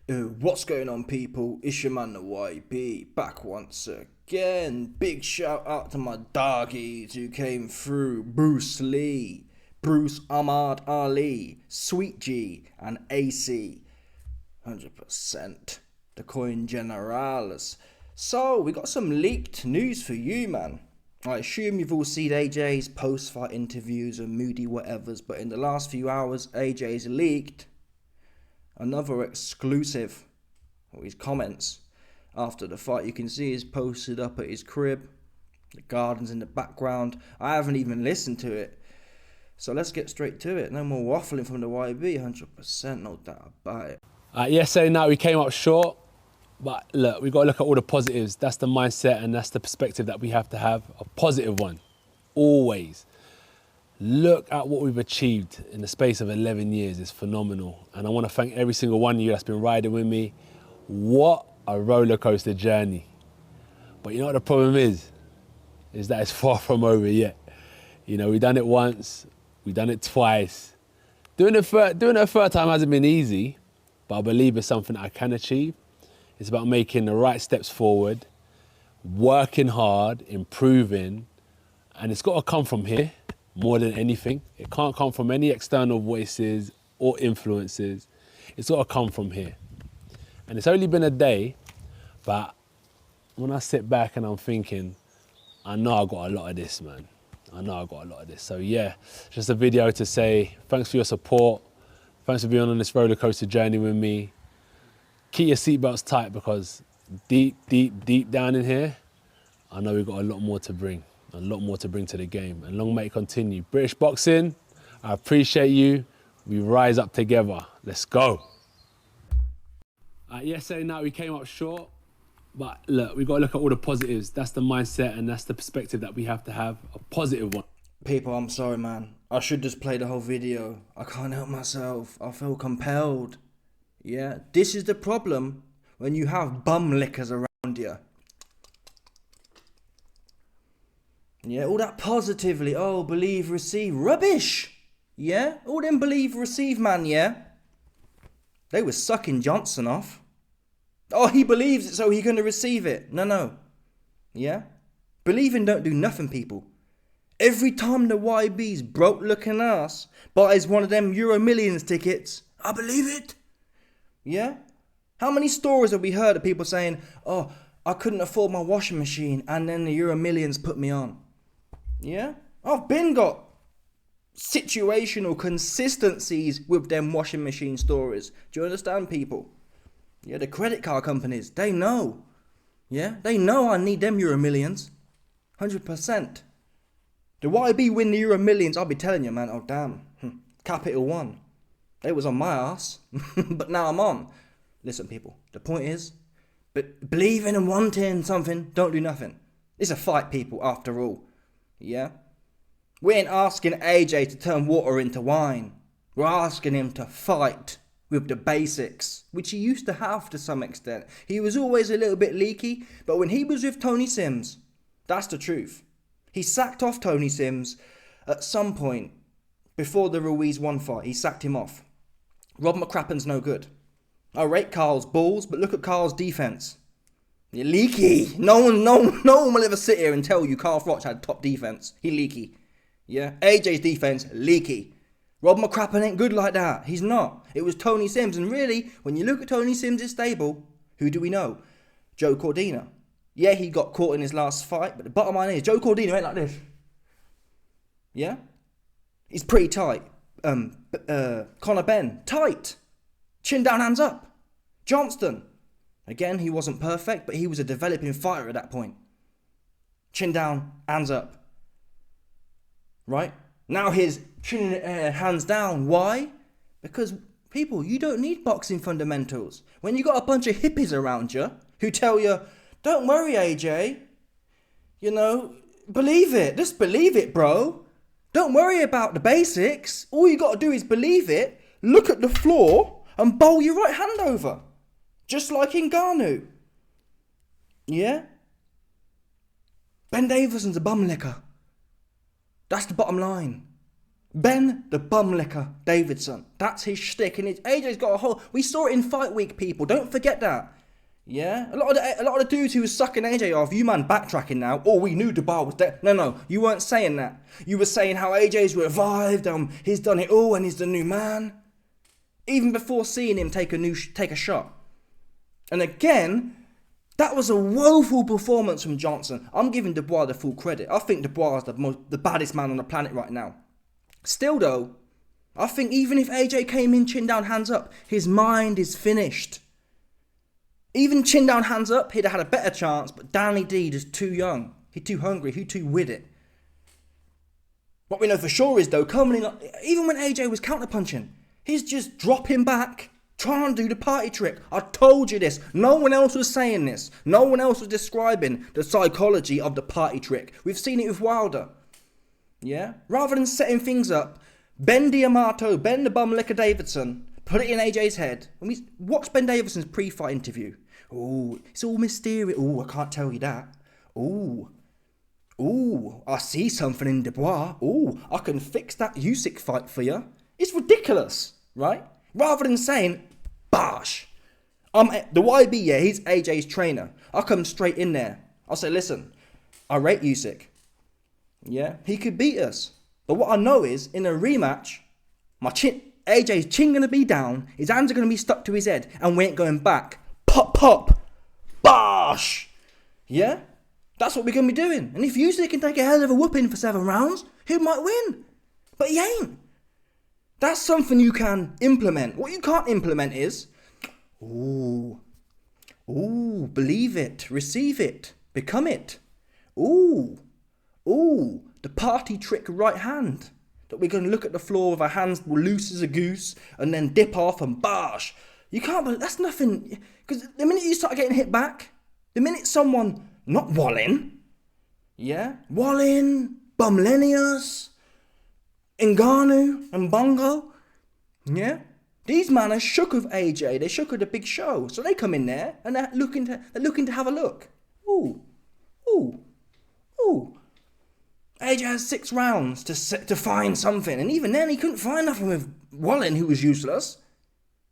What's going on, people? It's your man the YB back once again. Big shout out to my doggies who came through: Bruce Lee, Bruce Ahmad Ali, Sweet G, and AC. 100%. The coin generals. So we got some leaked news for you, man. I assume you've all seen AJ's post-fight interviews and moody whatevers, but in the last few hours, AJ's leaked another exclusive, or his comments after the fight. You can see he's posted up at his crib, the gardens in the background. I haven't even listened to it, so let's get straight to it. No more waffling from the YB. 100%, no doubt about it. Yesterday night we came up short, but look, we've got to look at all the positives. That's the mindset and that's the perspective that we have to have, a positive one, always. Look at what we've achieved in the space of 11 years. It's phenomenal. And I want to thank every single one of you that's been riding with me. What a roller coaster journey. But you know what the problem is that it's far from over yet. You know, we've done it once, we've done it twice. Doing it a third time hasn't been easy, but I believe it's something I can achieve. It's about making the right steps forward, working hard, improving, and it's got to come from here. More than anything. It can't come from any external voices or influences. It's got to come from here. And it's only been a day, but when I sit back and I'm thinking, I know I got a lot of this, man. I know I got a lot of this. So yeah, just a video to say thanks for your support. Thanks for being on this roller coaster journey with me. Keep your seatbelts tight because deep down in here, I know we've got a lot more to bring. A lot more to bring to the game, and long may it continue. British boxing, I appreciate you. We rise up together. Let's go. Yesterday night we came up short, but look, we've got to look at all the positives. That's the mindset and that's the perspective that we have to have, a positive one. People, I'm sorry, man. I should just play the whole video. I can't help myself. I feel compelled. Yeah, this is the problem when you have bum lickers around you. Yeah, all that positively, oh, believe, receive, rubbish. Yeah, all them believe, receive, man, yeah. They were sucking Johnson off. Oh, he believes it, so he gonna receive it. No. Yeah? Believing don't do nothing, people. Every time the YB's broke looking ass buys one of them Euro Millions tickets, I believe it. Yeah? How many stories have we heard of people saying, oh, I couldn't afford my washing machine and then the Euro Millions put me on? Yeah, I've been got situational consistencies with them washing machine stories. Do you understand, people? Yeah, the credit card companies, they know. Yeah, they know I need them Euro Millions. 100%. The YB win the Euro Millions, I'll be telling you, man, oh damn. Capital One. They was on my ass, but now I'm on. Listen, people, the point is, but believing and wanting something, don't do nothing. It's a fight, people, after all. Yeah? We ain't asking AJ to turn water into wine. We're asking him to fight with the basics, which he used to have to some extent. He was always a little bit leaky, but when he was with Tony Sims, that's the truth. He sacked off Tony Sims at some point before the Ruiz 1 fight. He sacked him off. Rob McCrappen's no good. I rate Carl's balls, but look at Carl's defense. You're leaky. No one will ever sit here and tell you Carl Froch had top defense. He leaky. Yeah. AJ's defense, leaky. Rob McCrappen ain't good like that. He's not. It was Tony Sims. And really, when you look at Tony Sims' stable, who do we know? Joe Cordina. Yeah, he got caught in his last fight, but the bottom line is Joe Cordina ain't like this. Yeah? He's pretty tight. Conor Benn, tight. Chin down, hands up. Johnston. Again, he wasn't perfect, but he was a developing fighter at that point. Chin down, hands up. Right? Now he's chin in the air, hands down. Why? Because, people, you don't need boxing fundamentals. When you got a bunch of hippies around you who tell you, don't worry, AJ. You know, believe it. Just believe it, bro. Don't worry about the basics. All you got to do is believe it, look at the floor, and bowl your right hand over. Just like in Ngannou. Yeah? Ben Davidson's a bum licker. That's the bottom line. Ben the Bumlicker Davidson. That's his shtick, and AJ's got a whole. We saw it in Fight Week, people. Don't forget that. Yeah, a lot of the dudes who was sucking AJ off, you man backtracking now. Oh, we knew Dubois was dead. No, you weren't saying that. You were saying how AJ's revived, he's done it all, and he's the new man. Even before seeing him take a shot. And again, that was a woeful performance from Johnson. I'm giving Dubois the full credit. I think Dubois is the baddest man on the planet right now. Still though, I think even if AJ came in chin down, hands up, his mind is finished. Even chin down, hands up, he'd have had a better chance, but Danny D is too young. He's too hungry, he's too with it. What we know for sure is though, coming in, even when AJ was counterpunching, he's just dropping back, trying to do the party trick. I told you this. No one else was saying this. No one else was describing the psychology of the party trick. We've seen it with Wilder. Yeah? Rather than setting things up, Ben the Bumlicker Davidson, put it in AJ's head. And we watched Ben Davidson's pre-fight interview. Oh, it's all mysterious. Oh, I can't tell you that. Oh, I see something in Dubois. Oh, I can fix that Usyk fight for you. It's ridiculous, right? Rather than saying, bosh, the YB, yeah, he's AJ's trainer. I'll come straight in there. I'll say, listen, I rate Usyk. Yeah, he could beat us. But what I know is, in a rematch, AJ's chin going to be down, his hands are going to be stuck to his head, and we ain't going back. Pop, bosh. Yeah? That's what we're going to be doing. And if Usyk can take a hell of a whooping for 7 rounds, he might win. But he ain't. That's something you can implement. What you can't implement is, believe it, receive it, become it. The party trick right hand. That we're going to look at the floor with our hands loose as a goose and then dip off and bash. You can't, that's nothing. Because the minute you start getting hit back, the minute someone, not Wallin, yeah, Wallin, Bumlenius, Ngannou and Bongo, yeah, these men are shook of AJ. They shook of the big show, so they come in there and they're looking to have a look. Ooh. AJ has 6 rounds to find something, and even then he couldn't find nothing with Wallin, who was useless.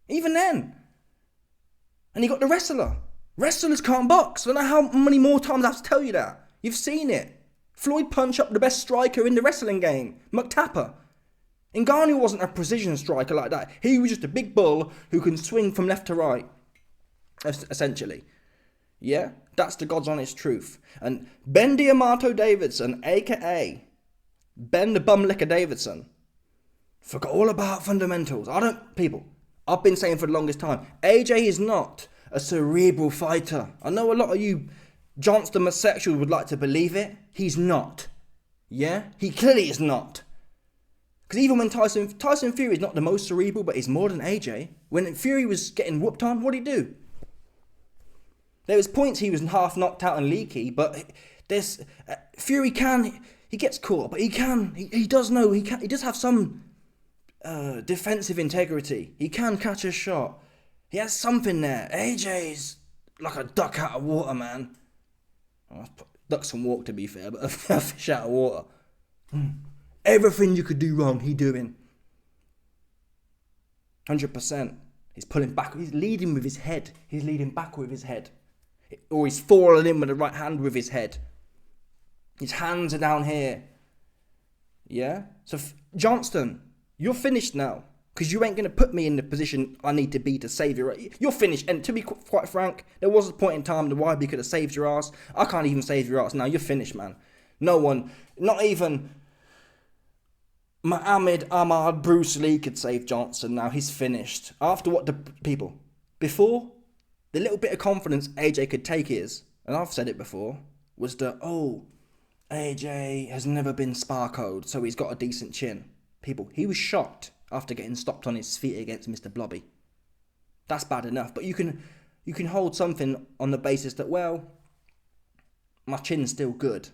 Even then, and he got the wrestler. Wrestlers can't box. I don't know how many more times I have to tell you that. You've seen it. Floyd punched up the best striker in the wrestling game, McTapper. Ngannou wasn't a precision striker like that. He was just a big bull who can swing from left to right, essentially. Yeah, that's the God's honest truth. And Ben Davidson, a.k.a. Ben the Bumlicker Davidson, forgot all about fundamentals. I've been saying for the longest time, AJ is not a cerebral fighter. I know a lot of you Johnston homosexuals would like to believe it. He's not. Yeah? He clearly is not. Because even when Tyson Fury is not the most cerebral, but he's more than AJ. When Fury was getting whooped on, what did he do? There was points he was half knocked out and leaky, but Fury he gets caught, but he does know, he does have some defensive integrity. He can catch a shot. He has something there. AJ's like a duck out of water, man. Ducks can walk, to be fair, but a fish out of water. Everything you could do wrong, he doing. 100%. He's pulling back. He's leading with his head. He's leading back with his head. Or he's falling in with the right hand with his head. His hands are down here. Yeah? So, Johnston, you're finished now. Because you ain't going to put me in the position I need to be to save your... You're finished. And to be quite frank, there was a point in time the YB could have saved your ass. I can't even save your ass now. You're finished, man. No one, not even Muhammad Ahmad Bruce Lee could save Johnson now. He's finished. After what the people... Before, the little bit of confidence AJ could take is, and I've said it before, was that, AJ has never been sparcoed, so he's got a decent chin. People, he was shocked after getting stopped on his feet against Mr. Blobby. That's bad enough, but you can hold something on the basis that, well, my chin's still good.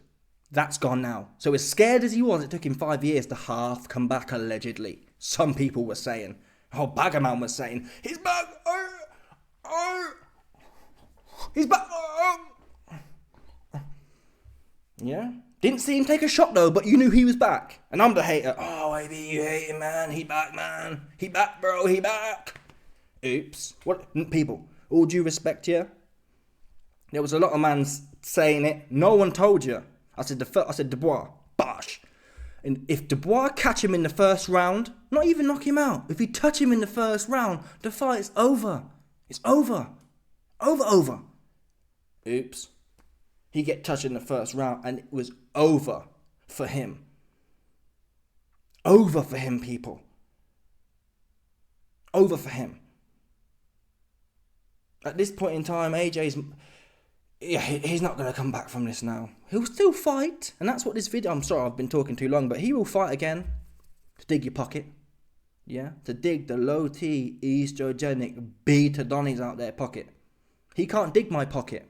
That's gone now. So as scared as he was, it took him 5 years to half come back, allegedly. Some people were saying, Baggerman was saying, he's back, he's back, Yeah? Didn't see him take a shot though, but you knew he was back. And I'm the hater. YB, you hate him, man. He back, man. He back, bro. He back. Oops. What? People, all due respect here. There was a lot of man saying it. No one told you. I said Dubois. Bosh. And if Dubois catch him in the first round, not even knock him out. If you touch him in the first round, the fight's over. It's over. Over. Oops. He get touched in the first round and it was over for him. Over for him, people. Over for him. At this point in time, he's not going to come back from this now. He'll still fight. And that's what this video... I'm sorry, I've been talking too long. But he will fight again. To dig your pocket. Yeah? To dig the low-T, estrogenic beta-donnies out their pocket. He can't dig my pocket.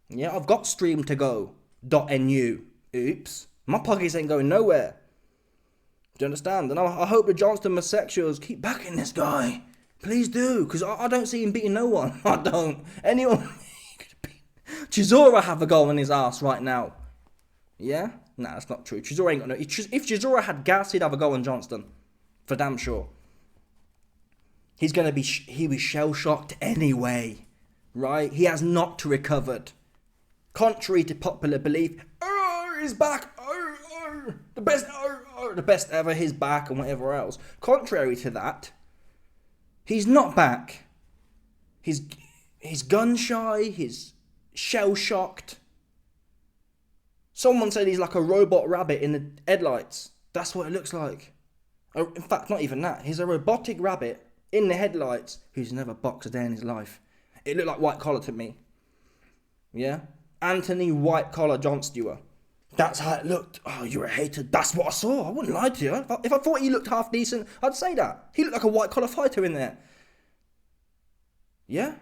Yeah? I've got stream to go. .nu. Oops. My pockets ain't going nowhere. Do you understand? And I hope the Johnston homosexuals keep backing this guy. Please do. Because I don't see him beating no one. I don't. Anyone... Chisora have a goal in his ass right now. Yeah? Nah, that's not true. Chisora ain't got no... If Chisora had gas, he'd have a goal on Johnston. For damn sure. He's going to be... He was shell-shocked anyway. Right? He has not recovered. Contrary to popular belief, he's back. The best ever. He's back and whatever else. Contrary to that, he's not back. He's gun-shy. He's... shell-shocked. Someone said he's like a robot rabbit in the headlights. That's what it looks like. In fact, not even that. He's a robotic rabbit in the headlights who's never boxed a day in his life. It looked like White Collar to me. Yeah? Anthony White Collar John Stewart. That's how it looked. Oh, you're a hater. That's what I saw. I wouldn't lie to you. If I thought he looked half decent, I'd say that. He looked like a White Collar fighter in there. Yeah?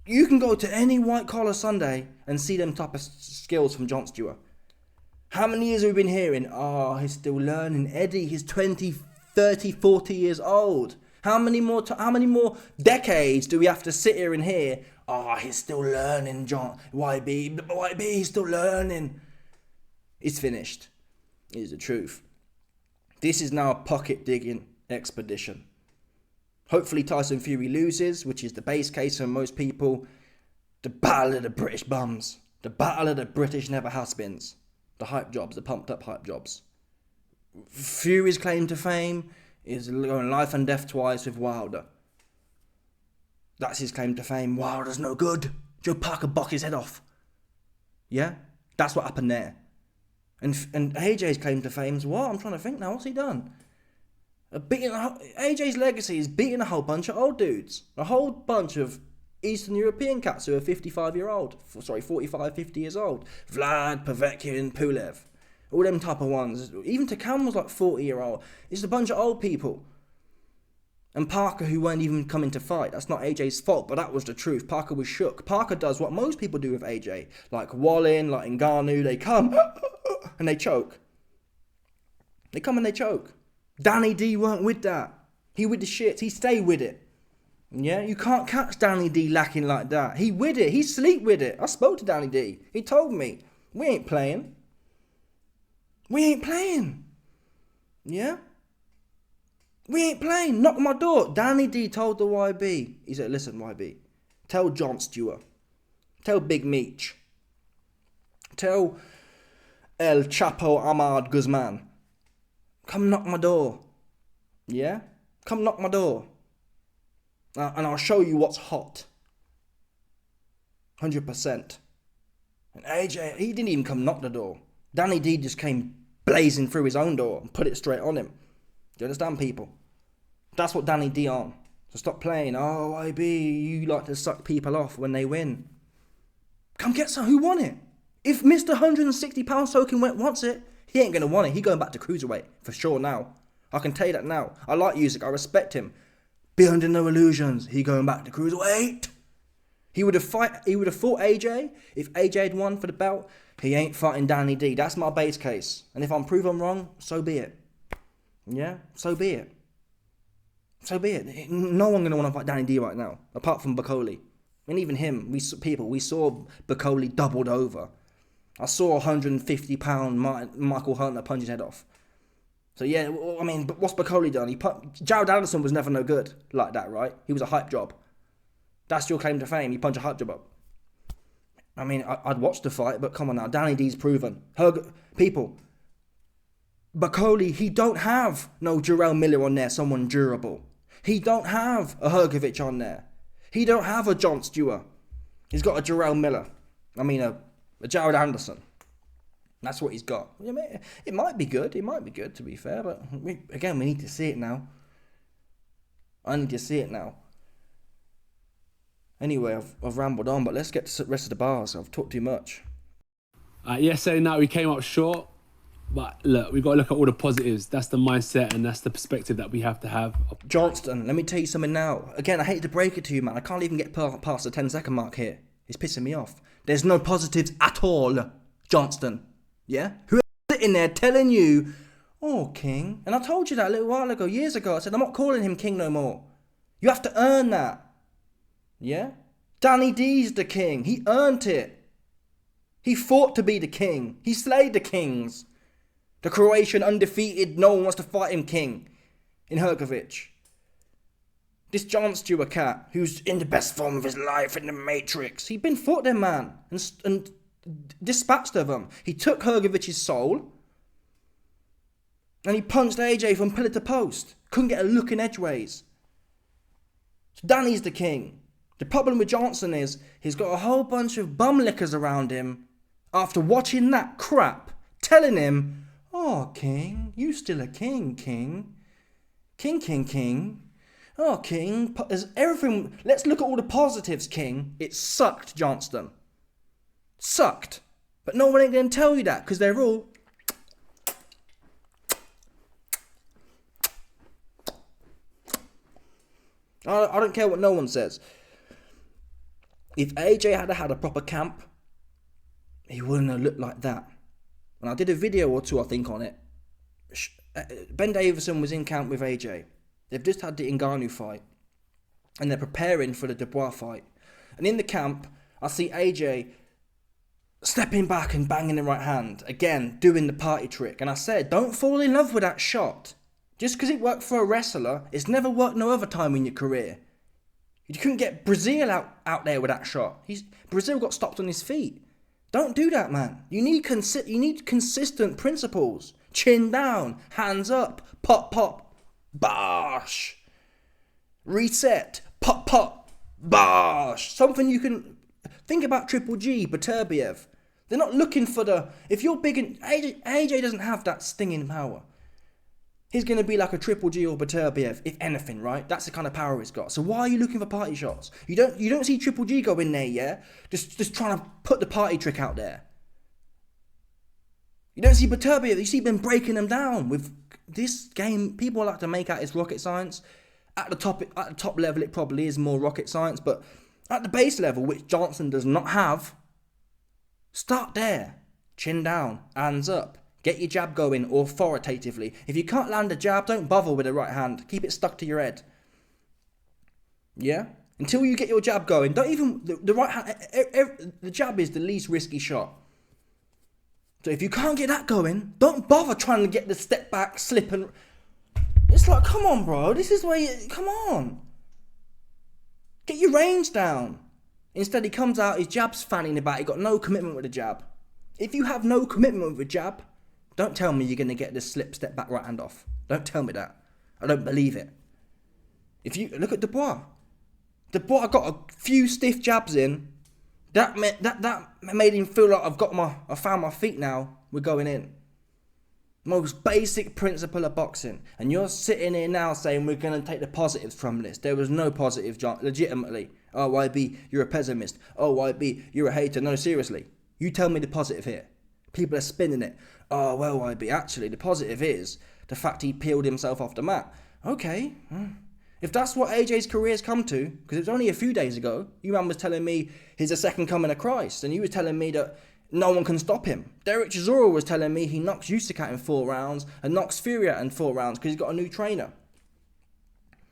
You can go to any White Collar Sunday and see them type of skills from John Stewart. How many years have we been hearing? Oh, he's still learning. Eddie, he's 20, 30, 40 years old. How many more decades do we have to sit here and hear? Oh, he's still learning, John. YB, he's still learning. It's finished. It is the truth. This is now a pocket digging expedition. Hopefully Tyson Fury loses, which is the base case for most people. The battle of the British bums. The battle of the British never has-beens. The hype jobs, the pumped up hype jobs. Fury's claim to fame is going life and death twice with Wilder. That's his claim to fame. Wilder's no good. Joe Parker boxed his head off. Yeah? That's what happened there. And AJ's claim to fame is what? I'm trying to think now. What's he done? AJ's legacy is beating a whole bunch of old dudes. A whole bunch of Eastern European cats who are 45, 50 years old. Vlad, Povetkin, Pulev. All them type of ones. Even Takam was like 40-year-old. It's a bunch of old people. And Parker, who weren't even coming to fight. That's not AJ's fault, but that was the truth. Parker was shook. Parker does what most people do with AJ. Like Wallin, like Ngannou. They come and they choke. They come and they choke. Danny D weren't with that. He with the shit. He stayed with it. Yeah, you can't catch Danny D lacking like that. He with it. He sleep with it. I spoke to Danny D. He told me, we ain't playing. We ain't playing. Yeah? We ain't playing. Knock on my door. Danny D told the YB. He said, listen, YB. Tell John Stewart. Tell Big Meech. Tell El Chapo Ahmad Guzman. Come knock my door. Yeah? Come knock my door. And I'll show you what's hot. 100%. And AJ, he didn't even come knock the door. Danny D just came blazing through his own door and put it straight on him. Do you understand, people? That's what Danny D on. So stop playing. Oh, YB, you like to suck people off when they win. Come get some. Who won it? If Mr. 160 pound soaking wet wants it, he ain't going to want it. He going back to cruiserweight. For sure now. I can tell you that now. I like Usyk. I respect him. Be under no illusions. He going back to cruiserweight. He would have fought AJ. If AJ had won for the belt, he ain't fighting Danny D. That's my base case. And if I'm proven wrong, so be it. Yeah? So be it. So be it. No one going to want to fight Danny D right now. Apart from Bacoli. And even him. We saw Bacoli doubled over. I saw a 150 pound Michael Hunter punch his head off. So yeah, I mean, but what's Bacoli done? Jared Anderson was never no good like that, right? He was a hype job. That's your claim to fame. You punch a hype job up. I mean, I'd watch the fight, but come on now, Danny D's proven. People, Bacoli, he don't have no Jarrell Miller on there, someone durable. He don't have a Hrgovic on there. He don't have a John Stewart. He's got a Jarrell Miller. I mean, a Jared Anderson. That's what he's got. I mean, it might be good. It might be good, to be fair. But, we need to see it now. I need to see it now. Anyway, I've rambled on, but let's get to the rest of the bars. I've talked too much. Yesterday night we came up short. But look, we've got to look at all the positives. That's the mindset and that's the perspective that we have to have. Johnston, let me tell you something now. Again, I hate to break it to you, man. I can't even get past the 10-second mark here. It's pissing me off. There's no positives at all, Johnston. Yeah? Whoever's sitting there telling you, oh, King. And I told you that a little while ago, years ago. I said, I'm not calling him King no more. You have to earn that. Yeah? Danny D's the king. He earned it. He fought to be the king. He slayed the kings. The Croatian undefeated, no one wants to fight him king in Hrgovic. This John Stewart cat, who's in the best form of his life in the Matrix, he'd been fought them, man, and dispatched of him. He took Hrgovic's soul and he punched AJ from pillar to post. Couldn't get a look in edgeways. So Danny's the king. The problem with Johnson is he's got a whole bunch of bum lickers around him after watching that crap, telling him, oh, King, you still a king, King. King. Oh, King, is everything... Let's look at all the positives, King. It sucked, Johnston. Sucked. But no one ain't going to tell you that, because they're all... I don't care what no one says. If AJ had a proper camp, he wouldn't have looked like that. And I did a video or two, I think, on it. Ben Davison was in camp with AJ. They've just had the Ngannou fight. And they're preparing for the Dubois fight. And in the camp, I see AJ stepping back and banging the right hand. Again, doing the party trick. And I said, don't fall in love with that shot. Just because it worked for a wrestler, it's never worked no other time in your career. You couldn't get Brazil out there with that shot. Brazil got stopped on his feet. Don't do that, man. You need consistent principles. Chin down, hands up, pop, pop, bosh. Reset, pop, pop, bosh. Something you can... Think about Triple G, Beterbiev. They're not looking for the... If you're big and... AJ doesn't have that stinging power. He's going to be like a Triple G or Beterbiev, if anything, right? That's the kind of power he's got. So why are you looking for party shots? You don't see Triple G go in there, yeah? Just trying to put the party trick out there. You don't see Beterbiev. You see him breaking them down. With this game, people like to make out it's rocket science. At the top level, it probably is more rocket science. But at the base level, which Johnson does not have, start there. Chin down, hands up. Get your jab going authoritatively. If you can't land a jab, don't bother with the right hand. Keep it stuck to your head. Yeah? Until you get your jab going, don't even... The right hand... The jab is the least risky shot. So if you can't get that going, don't bother trying to get the step back, slip and... It's like, come on, bro. This is where you... Come on. Get your range down. Instead, he comes out, his jab's fanning about. He got no commitment with the jab. If you have no commitment with the jab... Don't tell me you're going to get this slip, step back, right hand off. Don't tell me that. I don't believe it. If you look at Dubois. Dubois got a few stiff jabs in. That made him feel like I found my feet now. We're going in. Most basic principle of boxing. And you're sitting here now saying we're going to take the positives from this. There was no positive, John. Legitimately. Oh, YB, you're a pessimist. Oh, YB, you're a hater. No, seriously. You tell me the positive here. People are spinning it. Oh, well, YB, actually, the positive is the fact he peeled himself off the mat. Okay. If that's what AJ's career's come to, because it was only a few days ago, you man was telling me he's the second coming of Christ, and you were telling me that no one can stop him. Derek Chisora was telling me he knocks Usyk out in 4 rounds and knocks Fury out in 4 rounds because he's got a new trainer.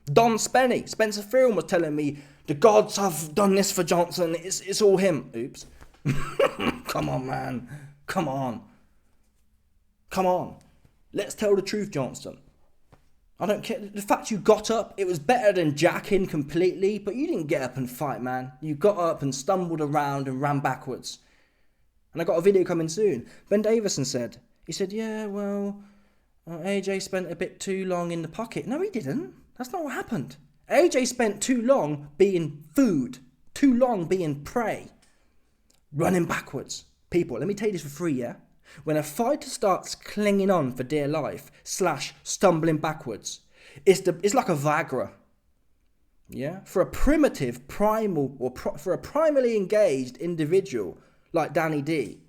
Spencer Fearon was telling me the gods have done this for Johnson, it's all him. Oops. Come on, man. Come on. Let's tell the truth, Johnson. I don't care. The fact you got up, it was better than jacking completely, but you didn't get up and fight, man. You got up and stumbled around and ran backwards. And I got a video coming soon. Ben Davison said, yeah, well, AJ spent a bit too long in the pocket. No, he didn't. That's not what happened. AJ spent too long being food, too long being prey, running backwards. People, let me tell you this for free, yeah? When a fighter starts clinging on for dear life / stumbling backwards, it's like a Viagra. Yeah? For a primitive, primal, or for a primally engaged individual like Danny D,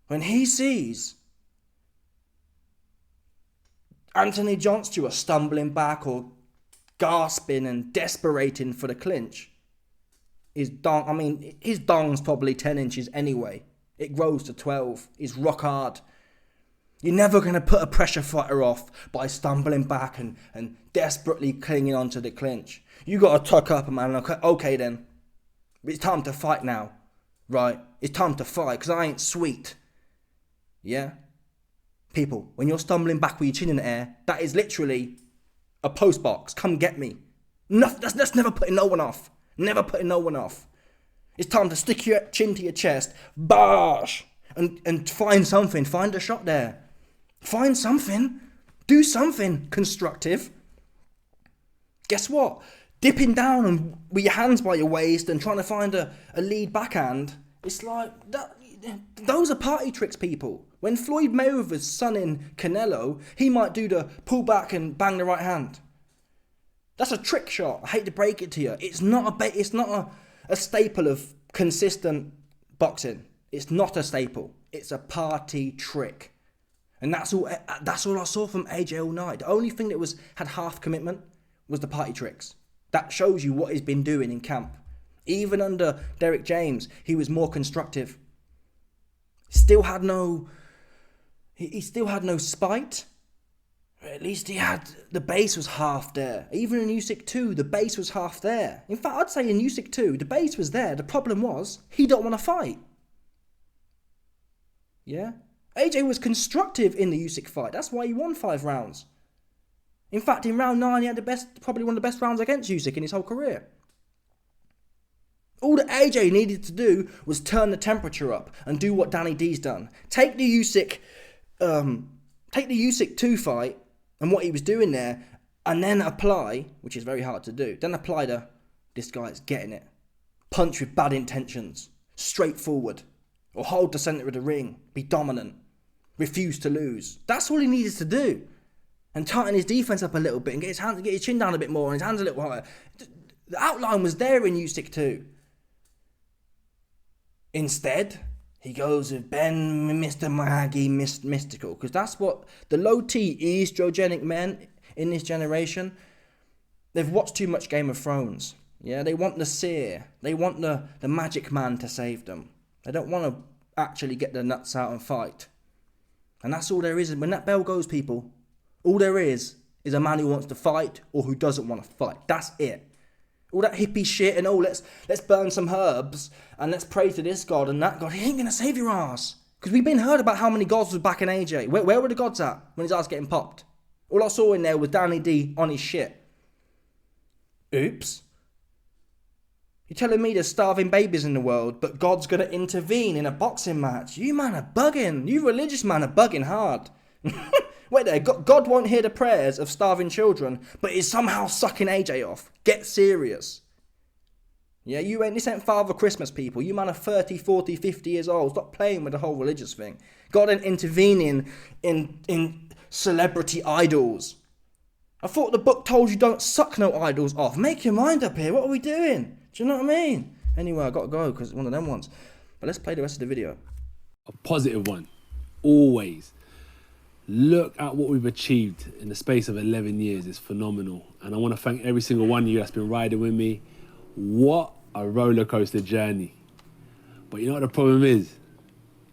when he sees Anthony Joshua stumbling back or gasping and desperating for the clinch, his dong's probably 10 inches anyway. It grows to 12. He's rock hard. You're never going to put a pressure fighter off by stumbling back and desperately clinging onto the clinch. You got to tuck up and man, okay then. It's time to fight now. Right? It's time to fight because I ain't sweet. Yeah? People, when you're stumbling back with your chin in the air, that is literally a post box. Come get me. No, that's never putting no one off. Never putting no one off. It's time to stick your chin to your chest, bash, and find something. Find a shot there. Find something. Do something constructive. Guess what? Dipping down and with your hands by your waist and trying to find a lead backhand. It's like, those are party tricks, people. When Floyd Mayweather's sonning Canelo, he might do the pull back and bang the right hand. That's a trick shot. I hate to break it to you. It's not a staple of consistent boxing. It's not a staple. It's a party trick. And that's all I saw from AJ all night. The only thing that had half commitment was the party tricks. That shows you what he's been doing in camp. Even under Derek James, he was more constructive. He still had no spite. At least the base was half there. Even in Usyk 2, the base was half there. In fact, I'd say in Usyk 2, the base was there. The problem was, he don't want to fight. Yeah? AJ was constructive in the Usyk fight. That's why he won 5 rounds. In fact, in round 9, he had probably one of the best rounds against Usyk in his whole career. All that AJ needed to do was turn the temperature up and do what Danny D's done. Take the Usyk 2 fight and what he was doing there, and then apply, which is very hard to do, then apply this guy's getting it. Punch with bad intentions, straightforward, or hold the centre of the ring, be dominant, refuse to lose. That's all he needed to do. And tighten his defence up a little bit and get his chin down a bit more and his hands a little higher. The outline was there in Usyk 2. Instead, he goes with Ben Mr. Miyagi Mystical, because that's what the low T estrogenic men in this generation, they've watched too much Game of Thrones. Yeah, they want the seer. They want the magic man to save them. They don't want to actually get their nuts out and fight. And that's all there is. When that bell goes, people, all there is a man who wants to fight or who doesn't want to fight. That's it. All that hippie shit and let's burn some herbs and let's pray to this God and that God. He ain't going to save your ass. Because we've been heard about how many gods was back in AJ. Where were the gods at when his ass getting popped? All I saw in there was Danny D on his shit. Oops. You're telling me there's starving babies in the world, but God's going to intervene in a boxing match? You man are bugging. You religious man are bugging hard. Wait there, God won't hear the prayers of starving children, but is somehow sucking AJ off. Get serious. Yeah, this ain't Father Christmas, people. You man are 30, 40, 50 years old. Stop playing with the whole religious thing. God ain't intervening in celebrity idols. I thought the book told you don't suck no idols off. Make your mind up here. What are we doing? Do you know what I mean? Anyway, I got to go because it's one of them ones. But let's play the rest of the video. A positive one. Always. Look at what we've achieved in the space of 11 years. It's phenomenal. And I want to thank every single one of you that's been riding with me. What a roller coaster journey. But you know what the problem is?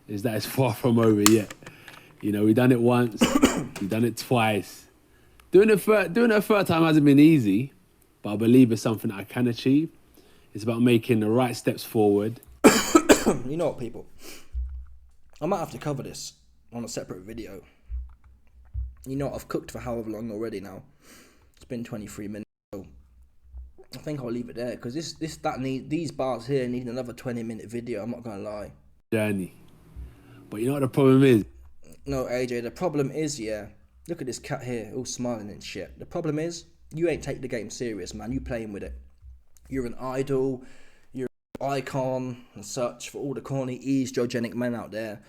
Is that it's far from over yet. You know, we've done it once. We've done it twice. Doing it a third time hasn't been easy, but I believe it's something that I can achieve. It's about making the right steps forward. You know what, people? I might have to cover this on a separate video. You know, I've cooked for however long already now. It's been 23 minutes. So I think I'll leave it there because these bars here need another 20-minute video. I'm not gonna lie. Journey. But you know what the problem is? No, AJ. The problem is, yeah. Look at this cat here, all smiling and shit. The problem is, you ain't take the game serious, man. You playing with it. You're an idol. You're an icon and such for all the corny, estrogenic men out there.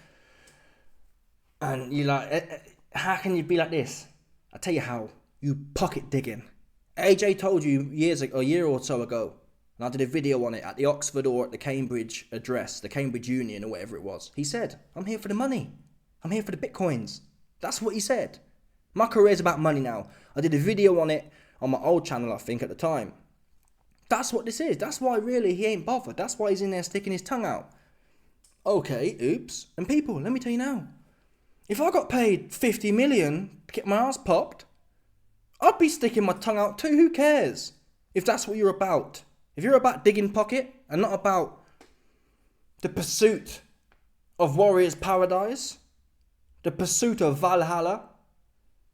And you like, how can you be like this? I tell you how. You pocket digging. AJ told you a year or so ago, and I did a video on it at the Oxford or at the Cambridge address, the Cambridge Union or whatever it was. He said, I'm here for the money. I'm here for the bitcoins. That's what he said. My career's about money now. I did a video on it on my old channel, I think, at the time. That's what this is. That's why, really, he ain't bothered. That's why he's in there sticking his tongue out. Okay, oops. And people, let me tell you now. If I got paid 50 million to get my ass popped, I'd be sticking my tongue out too. Who cares? If that's what you're about. If you're about digging pocket and not about the pursuit of warrior's paradise, the pursuit of Valhalla,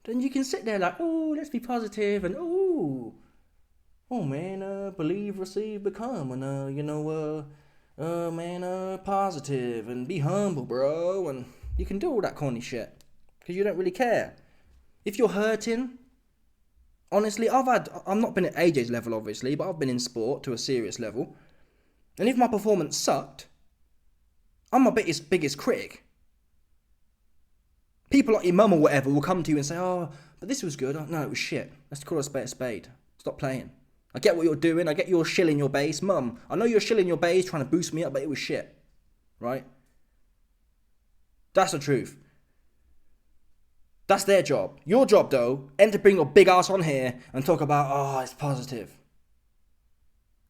then you can sit there like, oh, let's be positive and oh man, believe, receive, become, and positive and be humble, bro, and you can do all that corny shit because you don't really care. If you're hurting, honestly, I've not been at AJ's level, obviously, but I've been in sport to a serious level, and if my performance sucked, I'm my biggest critic. People like your mum or whatever will come to you and say, oh, but this was good. Oh, no, it was shit. Let's call a spade a spade. Stop playing. I get what you're doing. I get you're shilling your bass. Mum, I know you're shilling your bass trying to boost me up, but it was shit. Right? That's the truth. That's their job. Your job, though, ain't to bring your big ass on here and talk about, oh, it's positive.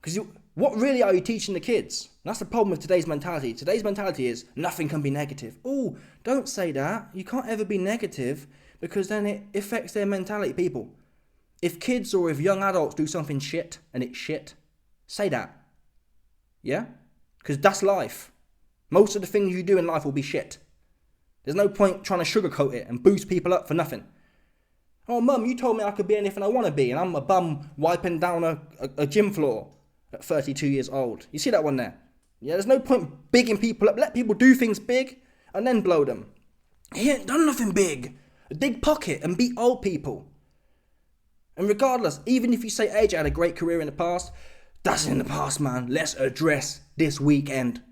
Because what really are you teaching the kids? That's the problem with today's mentality. Today's mentality is nothing can be negative. Oh, don't say that. You can't ever be negative because then it affects their mentality, people. If kids or if young adults do something shit and it's shit, say that. Yeah? Because that's life. Most of the things you do in life will be shit. There's no point trying to sugarcoat it and boost people up for nothing. Oh, Mum, you told me I could be anything I want to be and I'm a bum wiping down a gym floor at 32 years old. You see that one there? Yeah, there's no point bigging people up. Let people do things big and then blow them. He ain't done nothing big. Dig pocket and beat old people. And regardless, even if you say AJ had a great career in the past, that's in the past, man. Let's address this weekend.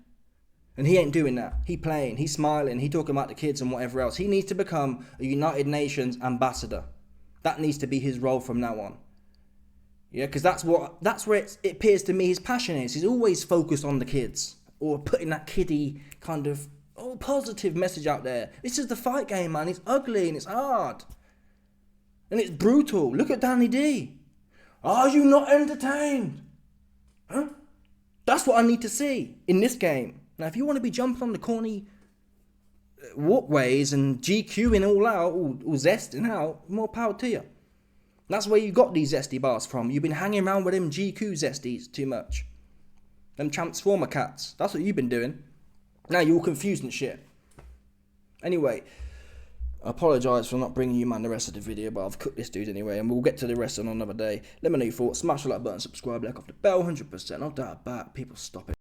And he ain't doing that. He playing, he smiling, he talking about the kids and whatever else. He needs to become a United Nations ambassador. That needs to be his role from now on. Yeah, because that's where it appears to me his passion is. He's always focused on the kids or putting that kiddie kind of positive message out there. This is the fight game, man. It's ugly and it's hard. And it's brutal. Look at Danny D. Are you not entertained? Huh? That's what I need to see in this game. Now, if you want to be jumping on the corny walkways and GQing all out, all zesting out, more power to you. That's where you got these zesty bars from. You've been hanging around with them GQ zesties too much. Them Transformer cats. That's what you've been doing. Now you're all confused and shit. Anyway, I apologise for not bringing you, man, the rest of the video, but I've cooked this dude anyway, and we'll get to the rest on another day. Let me know your thoughts. Smash the like button, subscribe, like off the bell, 100%. I'll die back. People stop it.